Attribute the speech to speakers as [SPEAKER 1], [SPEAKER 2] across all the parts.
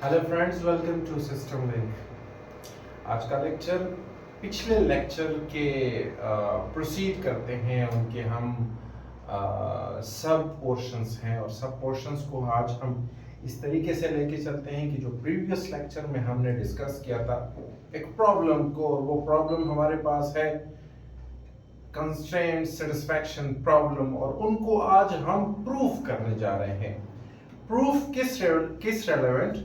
[SPEAKER 1] Hello friends, welcome to system link. आज का lecture पिछले लेक्चर के प्रोसीड करते हैं। उनके हम सब पोर्शंस हैं और सब पोर्शंस को आज हम इस तरीके से लेके चलते हैं कि जो प्रीवियस लेक्चर में हमने डिस्कस किया था एक प्रॉब्लम को, और वो प्रॉब्लम हमारे पास है कंस्ट्रेंट सेटिस्फैक्शन प्रॉब्लम, और उनको आज हम प्रूफ करने जा रहे हैं। प्रूफ किस रेलेवेंट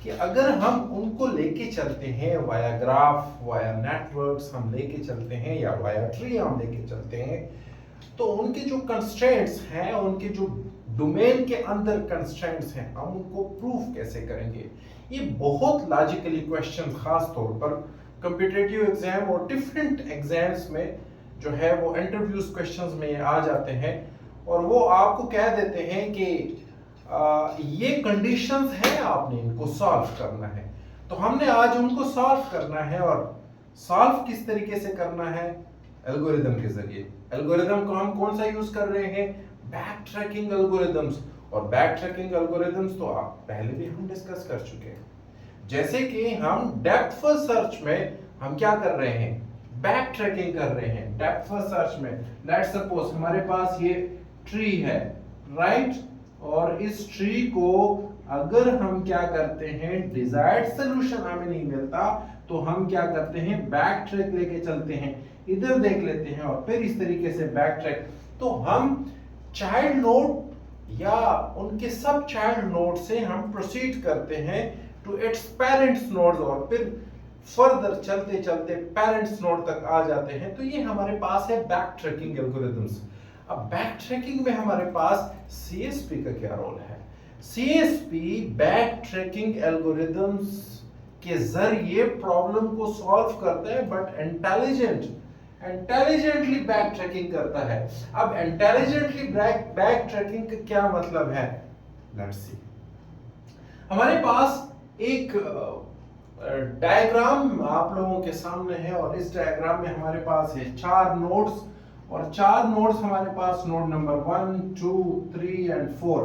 [SPEAKER 1] कि अगर हम उनको लेके चलते हैं वाया ग्राफ, वाया नेटवर्क्स हम लेके चलते हैं, या वाया ट्री हम लेके चलते हैं, तो उनके जो कंस्ट्रेंट्स हैं, उनके जो डोमेन के अंदर कंस्ट्रेंट्स हैं, हम उनको प्रूफ कैसे करेंगे। ये बहुत लॉजिकली क्वेश्चन खास तौर पर कॉम्पिटिटिव एग्जाम और डिफरेंट एग्जाम्स में जो है वो इंटरव्यूज क्वेश्चंस में आ जाते हैं, और वो आपको कह देते हैं कि ये कंडीशंस हैं, आपने इनको सॉल्व करना है। तो हमने आज उनको सॉल्व करना है, और सॉल्व किस तरीके से करना है? एल्गोरिदम के जरिए। एल्गोरिदम को हम कौन सा यूज कर रहे हैं? Back tracking algorithms. और बैक ट्रैकिंग एल्गोरिदम्स तो आप पहले भी हम डिस्कस कर चुके हैं। जैसे कि हम डेप्थ फर्स्ट सर्च में हम क्या कर रहे हैं? बैक ट्रैकिंग कर रहे हैं। डेप्थ फर्स्ट सर्च में लेट्स सपोज हमारे पास ये ट्री है, राइट? और इस ट्री को अगर हम क्या करते हैं, डिजायर्ड सॉल्यूशन हमें नहीं मिलता, तो हम क्या करते हैं? बैक ट्रैक लेके चलते हैं, इधर देख लेते हैं, और फिर इस तरीके से बैक ट्रैक। तो हम चाइल्ड नोड या उनके सब चाइल्ड नोड से हम प्रोसीड करते हैं टू इट्स पेरेंट्स नोड्स, और फिर फर्दर चलते चलते पेरेंट्स नोड तक आ जाते हैं। तो ये हमारे पास है बैक ट्रैकिंग एल्गोरिथम्स। अब बैक ट्रैकिंग में हमारे पास सीएसपी का क्या रोल है? सीएसपी बैक ट्रैकिंग एल्गोरिथम्स के जरिए प्रॉब्लम को सॉल्व करता है, बट इंटेलिजेंटली बैक ट्रैकिंग करता है। अब इंटेलिजेंटली बैक ट्रैकिंग का क्या मतलब है? Let's see. हमारे पास एक डायग्राम आप लोगों के सामने है, और इस डायग्राम में हमारे पास है 4 नोड्स, और 4 नोड्स हमारे पास नोड नंबर 1, 2, 3 एंड 4।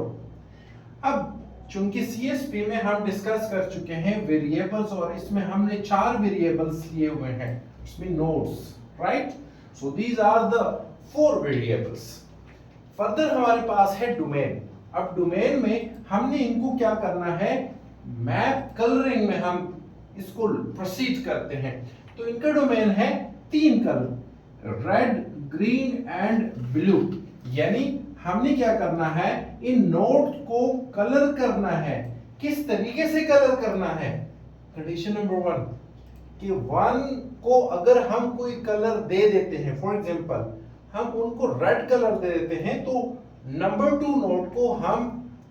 [SPEAKER 1] अब चूंकि सीएसपी में हम डिस्कस कर चुके हैं वेरिएबल्स, और इसमें हमने 4 वेरिएबल्स लिए हुए हैं, इसमें nodes, right? So these are the 4 variables. Further हमारे पास है डोमेन। अब डोमेन में हमने इनको क्या करना है? मैप कलरिंग में हम इसको प्रोसीड करते हैं। तो इनका डोमेन है 3 colour, red, green and blue. यानी हमने क्या करना है? इन नोड को कलर करना है। किस तरीके से कलर करना है? कंडीशन नंबर 1 कि 1 को अगर हम कोई कलर दे देते हैं, फॉर एग्जांपल हम उनको रेड कलर दे देते हैं, तो नंबर 2 नोड को हम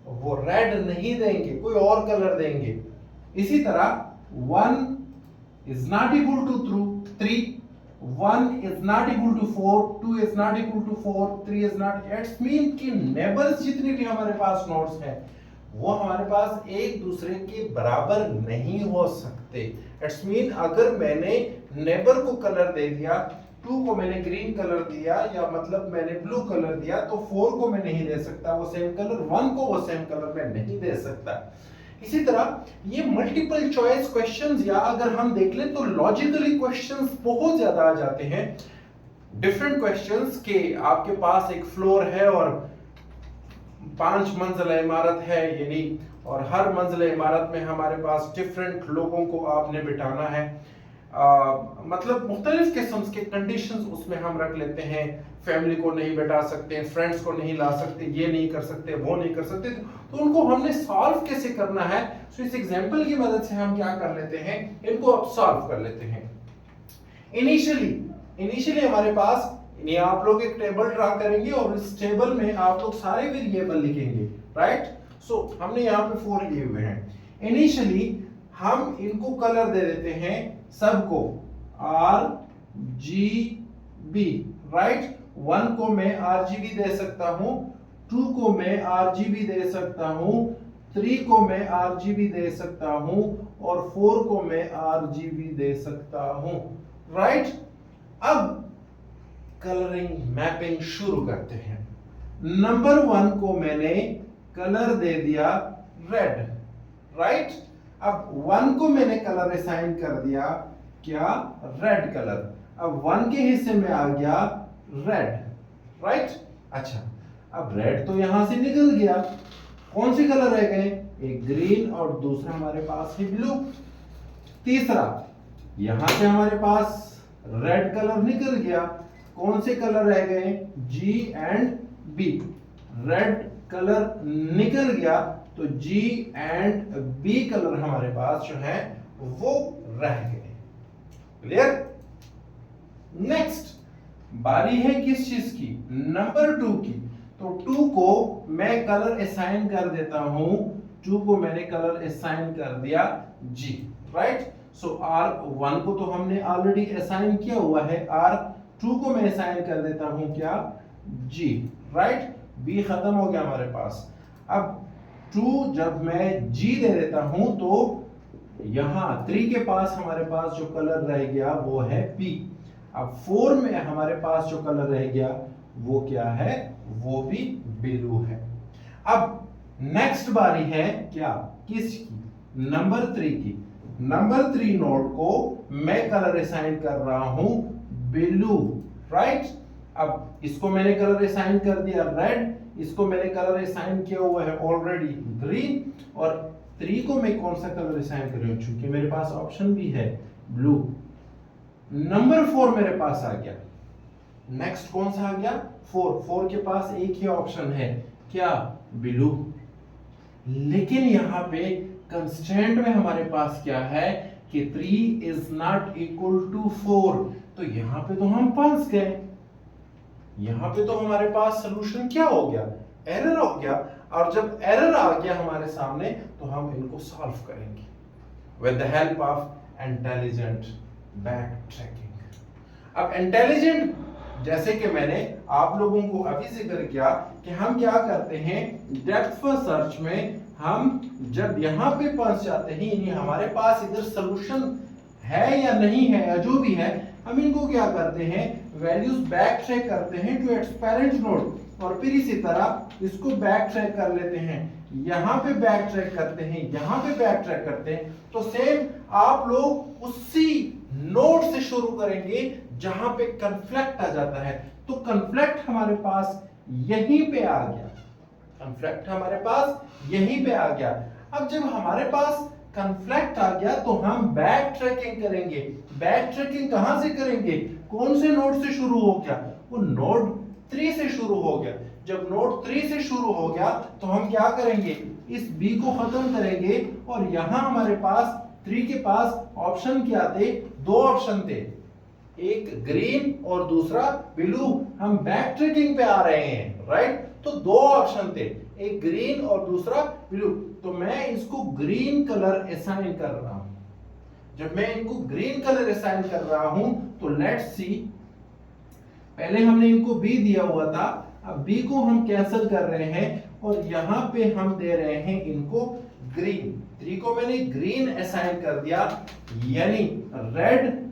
[SPEAKER 1] वो रेड नहीं देंगे, कोई और कलर देंगे। इसी तरह 1 is not equal to 3, 1 is not equal to 4, 2 is not equal to 4, 3 is not। It's mean कि नेबर्स जितने भी हमारे पास नोड्स हैं वो हमारे पास एक दूसरे के बराबर नहीं हो सकते। इट्स मीन अगर मैंने नेबर को कलर दे दिया, 2 को मैंने ग्रीन कलर दिया, या मतलब मैंने ब्लू कलर दिया, तो 4 को मैं नहीं दे सकता वो सेम कलर, 1 को वो सेम कलर मैं नहीं दे सकता। इसी तरह ये मल्टीपल चॉइस क्वेश्चंस, या अगर हम देख लें तो लॉजिकली क्वेश्चंस बहुत ज्यादा आ जाते हैं। डिफरेंट क्वेश्चंस के आपके पास एक फ्लोर है और 5 मंजिला इमारत है, यानी और हर मंजिला इमारत में हमारे पास डिफरेंट लोगों को आपने बिठाना है। मतलब मुख्तलिफ किस्म के कंडीशंस उसमें हम रख लेते हैं। फैमिली को नहीं बैठा सकते, फ्रेंड्स को नहीं ला सकते, ये नहीं कर सकते, वो नहीं कर सकते, तो उनको हमने सॉल्व कैसे करना है? सो इस एग्जांपल की मदद से हम क्या कर लेते हैं, इनको अब सॉल्व कर लेते हैं। इनिशियली हमारे पास ये आप लोग एक टेबल ड्रा करेंगे, और इस टेबल में आप लोग सारे वेरिएबल लिखेंगे, राइट? सो हमने यहाँ पे 4 लिए हुए हैं। इनिशियली हम इनको कलर दे देते हैं सबको RGB, राइट? 1 को मैं RGB दे सकता हूं, 2 को मैं RGB दे सकता हूं, 3 को मैं RGB दे सकता हूं, और 4 को मैं RGB दे सकता हूं, राइट? अब कलरिंग मैपिंग शुरू करते हैं। नंबर 1 को मैंने कलर दे दिया रेड, राइट? अब 1 को मैंने कलर असाइन कर दिया क्या, रेड कलर। अब 1 के हिस्से में आ गया रेड, राइट। अच्छा, अब रेड तो यहां से निकल गया, कौन से कलर रह गए, एक ग्रीन और दूसरा हमारे पास है ब्लू। तीसरा, यहां से हमारे पास रेड कलर निकल गया, कौन से कलर रह गए, जी एंड बी। रेड कलर निकल गया तो जी एंड बी कलर हमारे पास जो है वो रह गए। क्लियर। नेक्स्ट बारी है किस चीज की, नंबर 2 की। तो 2 को मैं कलर असाइन कर देता हूं, 2 को मैंने कलर असाइन कर दिया जी, राइट। सो R1 को तो हमने ऑलरेडी असाइन किया हुआ है, R2 को मैं असाइन कर देता हूं क्या, जी, राइट। B खत्म हो गया हमारे पास। अब 2 जब मैं G दे देता हूं तो यहां 3 के पास हमारे पास जो कलर रह गया वो है P। अब 4 में हमारे पास जो कलर रह गया वो क्या है, वो भी ब्लू है। अब नेक्स्ट बारी है क्या, किसकी, नंबर 3 की। नंबर 3 नोड को मैं कलर असाइन कर रहा हूं ब्लू, राइट। अब इसको मैंने कलर असाइन कर दिया रेड, इसको मैंने कलर असाइन किया हुआ है ऑलरेडी ग्रीन, और 3 को मैं कौन सा कलर असाइन कर रहा हूं, क्योंकि मेरे पास ऑप्शन भी है ब्लू। नंबर 4 मेरे पास आ गया, नेक्स्ट कौन सा आ गया, 4 के पास एक ही ऑप्शन है क्या, ब्लू। लेकिन यहां पे कंस्ट्रेंट में हमारे पास क्या है कि 3 इज नॉट इक्वल टू 4, तो यहां पे तो हम फंस गए। यहां पे तो हमारे पास सॉल्यूशन क्या हो गया, एरर हो गया। और जब एरर आ गया हमारे सामने तो हम इनको सॉल्व करेंगे with the help of intelligent back tracking. अब इंटेलिजेंट, जैसे कि मैंने आप लोगों को अभी जिक्र किया कि हम क्या करते हैं, डेप्थ फर्स्ट सर्च में हम जब यहां पे पहुंच जाते हैं, यानी हमारे पास इधर सॉल्यूशन है या नहीं है या जो भी है, हम इनको क्या करते हैं, वैल्यूज बैक ट्रैक करते हैं टू इट्स पेरेंट नोड, और फिर इसी तरह इसको बैक ट्रैक कर लेते हैं, यहां पे बैक ट्रैक करते हैं, यहां पे बैक ट्रैक करते हैं। तो सेम आप लोग उसी नोड से शुरू करेंगे जहां पे कन्फ्लिक्ट आ जाता है। तो कन्फ्लिक्ट हमारे पास यहीं पे आ गया, कन्फ्लिक्ट हमारे पास यहीं पे आ गया। अब जब हमारे पास कन्फ्लिक्ट आ गया तो हम बैक ट्रैकिंग करेंगे। बैक ट्रैकिंग कहां से करेंगे, कौन से नोड से शुरू हो गया, वो नोड 3 से शुरू हो गया। जब नोड 3 से शुरू हो गया तो हम क्या करेंगे, इस B को खत्म करेंगे, और यहां हमारे पास 3 के पास ऑप्शन क्या थे, 2 ऑप्शन थे, एक ग्रीन और दूसरा ब्लू। हम बैक ट्रैकिंग पे आ रहे हैं, राइट। तो 2 ऑप्शन थे, एक ग्रीन और दूसरा ब्लू। तो मैं इसको ग्रीन कलर असाइन कर रहा हूं। जब मैं इनको ग्रीन कलर असाइन कर रहा हूं तो लेट्स सी, पहले हमने इनको B दिया हुआ था, अब B को हम कैंसिल कर रहे हैं और यहां पे हम दे रहे हैं इनको ग्रीन। 3 को मैंने ग्रीन असाइन कर दिया, यानी रेड।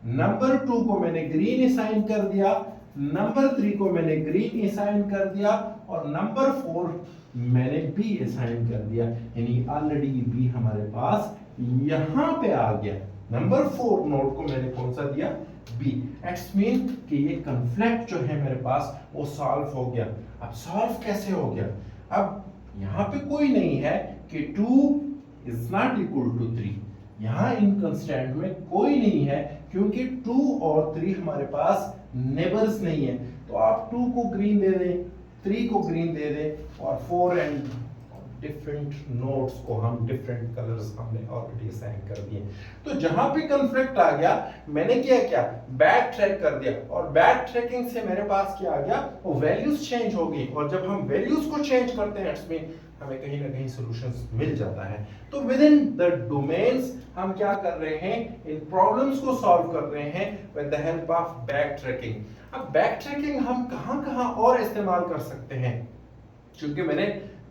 [SPEAKER 1] नंबर 2 को मैंने ग्रीन असाइन कर दिया, नंबर 3 को मैंने ग्रीन असाइन कर दिया, और नंबर 4 मैंने B असाइन कर दिया, यानी ऑलरेडी B हमारे पास यहां पे आ गया। नंबर 4 नोड को मैंने कौन सा दिया, B। इट्स मीन कि ये कन्फ्लिक्ट जो है मेरे पास वो सॉल्व हो गया। अब सॉल्व कैसे हो गया, अब यहां पे कोई नहीं है कि 2 इज नॉट इक्वल टू 3, यहां इन कंस्टेंट में कोई नहीं है, क्योंकि 2 और 3 हमारे पास नेबर्स नहीं है। तो आप 2 को ग्रीन दे दें, 3 को ग्रीन दे दें, और 4 एंड डिफरेंट नोड्स को हम डिफरेंट कलर्स हमने ऑलरेडी असाइन कर दिए। तो जहां पे कन्फ्लिक्ट आ गया मैंने क्या बैक ट्रैक कर दिया, और बैक ट्रैकिंग से मेरे पास क्या आ गया, वो वैल्यूज चेंज हो गई। और जब हम वैल्यूज को चेंज करते हैं इट्स मीन हमें कहीं ना कहीं सॉल्यूशंस मिल जाता है। तो विद इन द डोमेन्स हम क्या कर रहे हैं, इन प्रॉब्लम्स को सॉल्व कर रहे हैं with the help of back tracking. अब बैक ट्रैकिंग हम कहां और इस्तेमाल कर सकते हैं, क्योंकि मैंने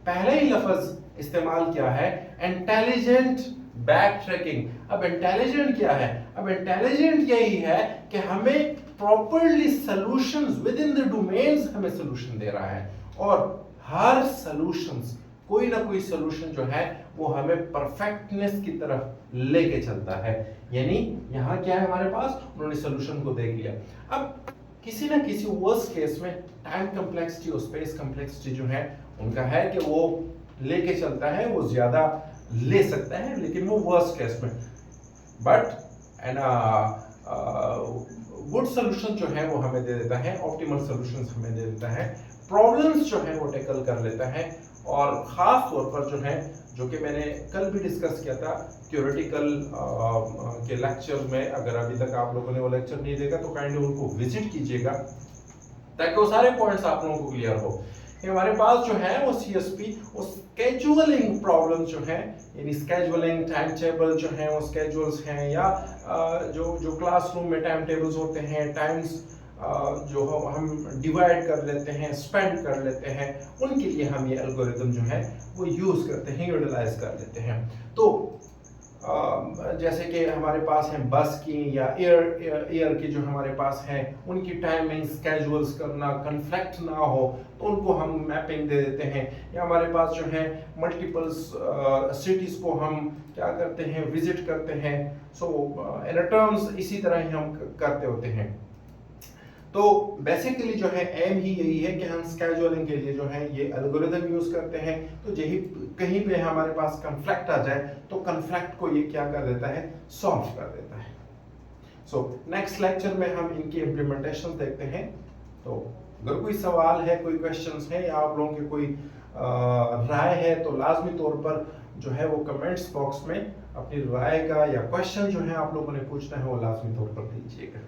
[SPEAKER 1] पहले ही लफ्ज इस्तेमाल किया है इंटेलिजेंट बैक ट्रैकिंग। अब इंटेलिजेंट क्या है, अब इंटेलिजेंट यही है कि हमें properly solutions with in the domains हमें सॉल्यूशन दे रहा है, और हर सॉल्यूशंस कोई ना कोई सोल्यूशन जो है वो हमें परफेक्टनेस की तरफ लेके चलता है। यानी यहाँ क्या है हमारे पास, उन्होंने सोल्यूशन को देख लिया। अब किसी ना किसी वर्स्ट केस में टाइम कम्प्लेक्सिटी और स्पेस कम्प्लेक्सिटी जो है उनका है कि वो लेके चलता है, वो ज्यादा ले सकता है, लेकिन वो वर्स्ट केस में। बट एंड गुड सोल्यूशन जो है वो हमें दे देता है, ऑप्टिमल सॉल्यूशंस हमें दे देता है, प्रॉब्लम्स जो है वो टैकल कर लेता है। और ख़ास तौर पर जो है, जो कि मैंने कल भी डिस्कस किया था थ्योरेटिकल के लेक्चर में, अगर अभी तक आप लोगों ने वो लेक्चर नहीं देखा तो काइंडली उनको विजिट कीजिएगा ताकि वो सारे पॉइंट्स आप लोगों को क्लियर हो कि हमारे पास जो है वो सीएसपी, वो स्केड्यूलिंग प्रॉब्लम जो है, यानी स्केड्यूलिंग टाइम टेबल जो है वो स्केड्यूल्स हैं, या जो क्लासरूम में टाइम टेबल्स होते हैं, टाइम्स जो हम डिवाइड कर लेते हैं, स्पेंड कर लेते हैं, उनके लिए हम ये एल्गोरिथम जो है वो यूज करते हैं, यूटिलाइज कर लेते हैं। तो जैसे कि हमारे पास है बस की या एयर की, जो हमारे पास है उनकी टाइमिंग स्केड्यूल्स करना, कन्फ्लिक्ट ना हो तो उनको हम मैपिंग दे देते हैं। या हमारे पास जो है मल्टीपल्स सिटीज को हम क्या करते हैं, विजिट करते हैं। सो इन टर्म्स इसी तरह ही हम करते होते हैं। तो बेसिकली जो है एम ही यही है कि हम स्केड्यूलिंग के लिए जो है ये एल्गोरिथम यूज करते हैं। तो यही कहीं पे हमारे पास कन्फ्लिक्ट आ जाए तो कन्फ्लिक्ट को ये क्या कर देता है, सॉल्व कर देता है। सो नेक्स्ट लेक्चर में हम इनकी इम्प्लीमेंटेशन देखते हैं। तो अगर कोई सवाल है, कोई क्वेश्चंस है, या आप लोगों की कोई राय है तो लाजमी तौर पर जो है वो कमेंट्स बॉक्स में अपनी राय का या क्वेश्चन जो है आप लोगों ने पूछना है वो लाजमी तौर पर दीजिएगा।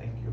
[SPEAKER 1] Thank you.